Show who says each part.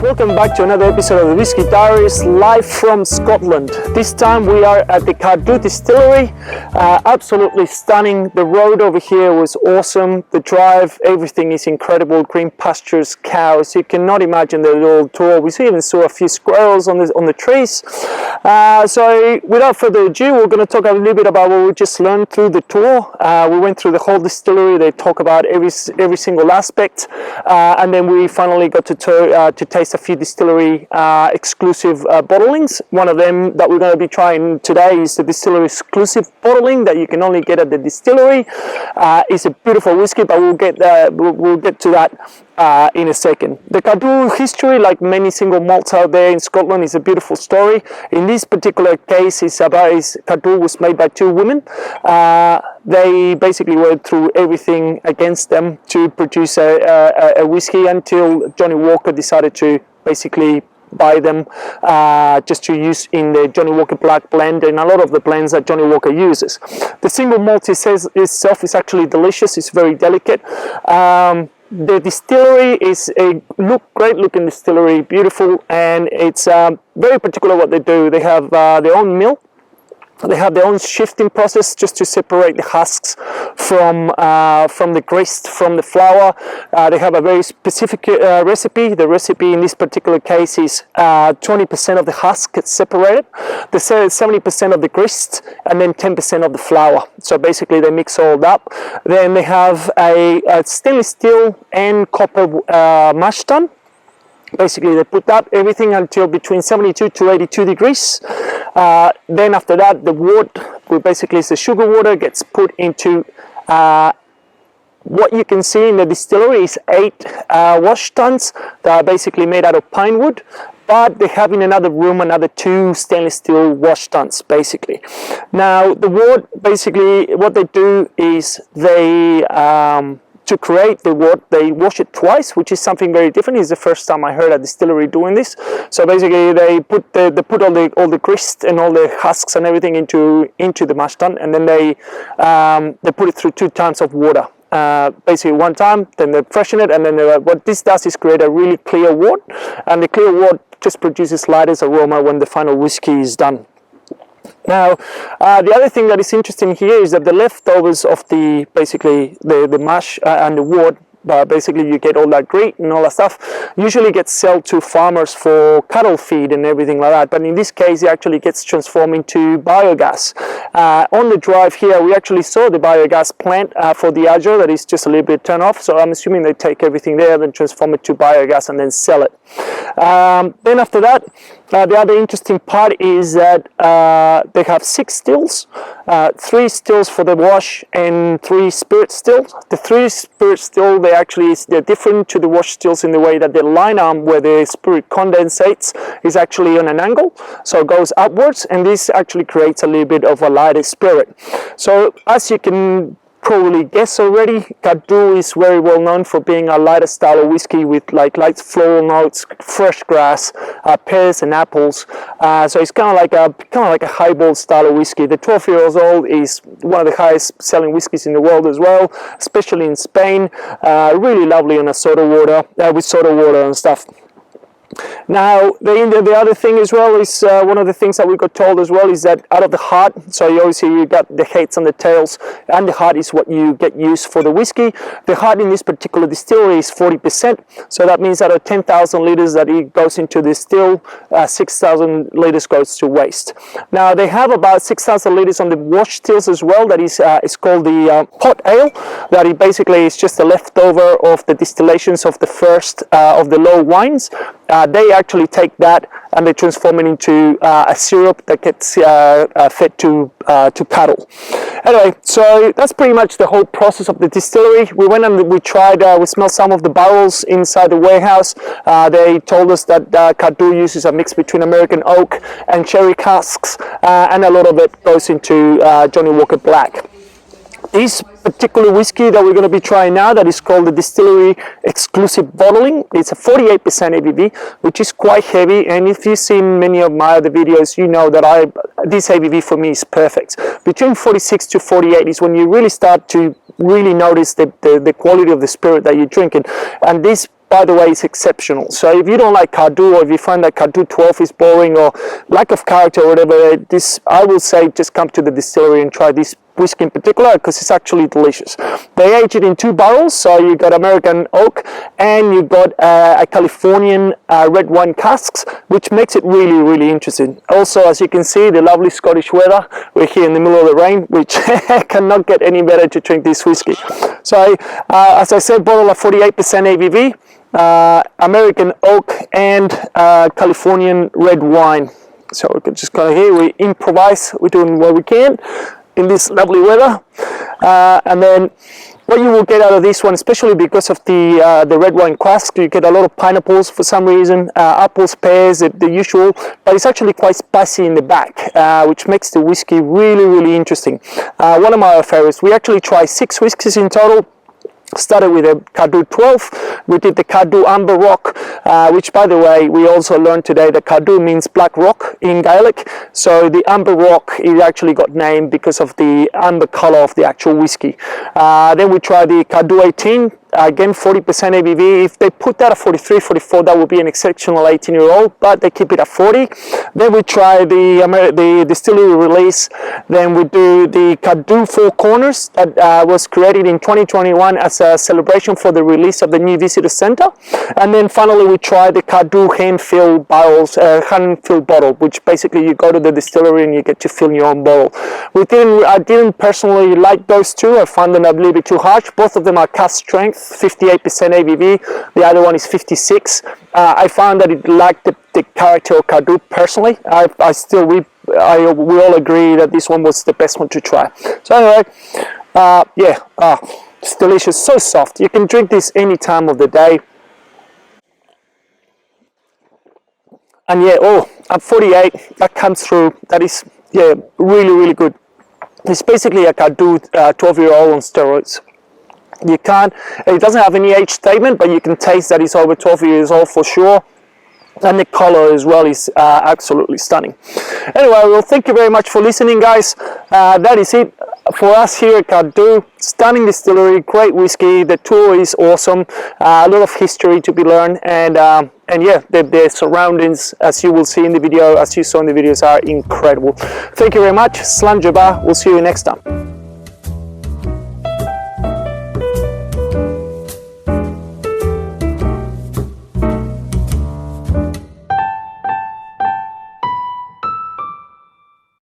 Speaker 1: welcome back to another episode of the Whiskey Diaries, live from Scotland. This time we are at the Cardhu Distillery. Absolutely stunning. The road over here was awesome. The drive, everything is incredible. Green pastures, cows. You cannot imagine the little tour. We even saw a few squirrels on the trees. So without further ado, we're going to talk a little bit about what we just learned through the tour. We went through the whole distillery. They talk about every single aspect, and then we finally got to taste a few distillery exclusive bottlings. One of them that we're going to be trying today is the distillery exclusive bottling that you can only get at the distillery. It's a beautiful whiskey, but we'll get to that in a second. The Cardhu history, like many single malts out there in Scotland, is a beautiful story. In this particular case, Cardhu was made by two women. They basically went through everything against them to produce a whiskey until Johnnie Walker decided to basically buy them just to use in the Johnnie Walker Black blend and a lot of the blends that Johnnie Walker uses. The single malt itself is actually delicious. It's very delicate. The distillery is a great looking distillery, beautiful, and it's very particular what they do. They have their own mill. They have their own shifting process just to separate the husks from the grist, from the flour. They have a very specific recipe. The recipe in this particular case is 20% of the husk gets separated, they say 70% of the grist, and then 10% of the flour. So basically they mix all up. Then they have a stainless steel and copper mash tun. Basically they put up everything until between 72 to 82 degrees. Then after that, the wort, which basically is the sugar water, gets put into what you can see in the distillery is 8 wash tuns that are basically made out of pine wood, but they have in another room another 2 stainless steel wash tuns basically. Now the wort, basically what they do is they to create the wort, they wash it twice, which is something very different. It's the first time I heard a distillery doing this. So basically they put all the grist and all the husks and everything into the mash tun, and then they put it through 2 tons of water. Basically one time, then they freshen it, and then what this does is create a really clear wort, and the clear wort just produces lightest aroma when the final whiskey is done. Now, the other thing that is interesting here is that the leftovers of the mash and the wort, basically you get all that grit and all that stuff, usually gets sold to farmers for cattle feed and everything like that, but in this case it actually gets transformed into biogas. On the drive here we actually saw the biogas plant for Diageo that is just a little bit turned off, so I'm assuming they take everything there, then transform it to biogas and then sell it. Then after that, the other interesting part is that they have 6 stills, 3 stills for the wash and 3 spirit stills. The 3 spirit still, they're different to the wash stills in the way that the line arm where the spirit condensates is actually on an angle, so it goes upwards, and this actually creates a little bit of a lighter spirit. So as you can probably guess already, Cardhu is very well known for being a lighter style of whiskey with like light floral notes, fresh grass, pears and apples. So it's kind of like a highball style of whiskey. The 12 years old is one of the highest selling whiskies in the world as well, especially in Spain. Really lovely on a soda water, with soda water and stuff. Now the other thing as well is one of the things that we got told as well is that out of the heart, so you got the heads and the tails, and the heart is what you get used for the whiskey. The heart in this particular distillery is 40%, so that means out of 10,000 litres that it goes into the still, 6,000 litres goes to waste. Now they have about 6,000 litres on the wash stills as well. That is it's called the pot ale. That it basically is just a leftover of the distillations of the first of the low wines. They actually take that and they transform it into a syrup that gets fed to cattle. Anyway, so that's pretty much the whole process of the distillery. We went and we tried, we smelled some of the barrels inside the warehouse. They told us that Cardhu uses a mix between American oak and cherry casks, and a lot of it goes into Johnnie Walker Black. This particular whiskey that we're going to be trying now, that is called the Distillery Exclusive Bottling, it's a 48% ABV, which is quite heavy, and if you've seen many of my other videos, you know that this ABV for me is perfect. Between 46 to 48 is when you really start to really notice the quality of the spirit that you're drinking, and this by the way, is exceptional. So if you don't like Cardhu, or if you find that Cardhu 12 is boring or lack of character or whatever, this, I will say, just come to the distillery and try this whiskey in particular, because it's actually delicious. They age it in 2 barrels, so you got American oak and you got a Californian red wine casks, which makes it really, really interesting. Also, as you can see, the lovely Scottish weather. We're here in the middle of the rain, which cannot get any better to drink this whiskey. So as I said, bottle of 48% ABV, American oak and Californian red wine. So we can just go here, we improvise, we're doing what we can in this lovely weather, and then what you will get out of this one, especially because of the red wine cask, you get a lot of pineapples for some reason, apples, pears, the usual, but it's actually quite spicy in the back, which makes the whiskey really, really interesting. One of my favorites. We actually tried 6 whiskies in total. Started with a Cardhu 12, we did the Cardhu Amber Rock, which, by the way, we also learned today that Cardhu means black rock in Gaelic, so the Amber Rock, it actually got named because of the amber color of the actual whiskey. Then we tried the Cardhu 18, again 40% ABV. If they put that at 43, 44, that would be an exceptional 18-year-old, but they keep it at 40. Then we try the distillery release. Then we do the Cardhu Four Corners that was created in 2021 as a celebration for the release of the new visitor center. And then finally we try the Cardhu hand-filled barrels, hand-filled bottle, which basically you go to the distillery and you get to fill your own bottle. I didn't personally like those two. I found them a little bit too harsh. Both of them are cask strength, 58% ABV. The other one is 56. I found that it lacked the character of Cardhu personally. We all agree that this one was the best one to try. So anyway, it's delicious, so soft. You can drink this any time of the day. And at 48, that comes through. That is, really, really good. It's basically a Cardhu 12-year-old on steroids. It doesn't have any age statement, but you can taste that it's over 12 years old for sure. And the color as well is absolutely stunning. Anyway, well, thank you very much for listening, guys. That is it for us here at Cardhu. Stunning distillery, great whiskey. The tour is awesome. A lot of history to be learned, and yeah, the surroundings, as you will see in the video, as you saw in the videos, are incredible. Thank you very much. Slan Jabbar. We'll see you next time.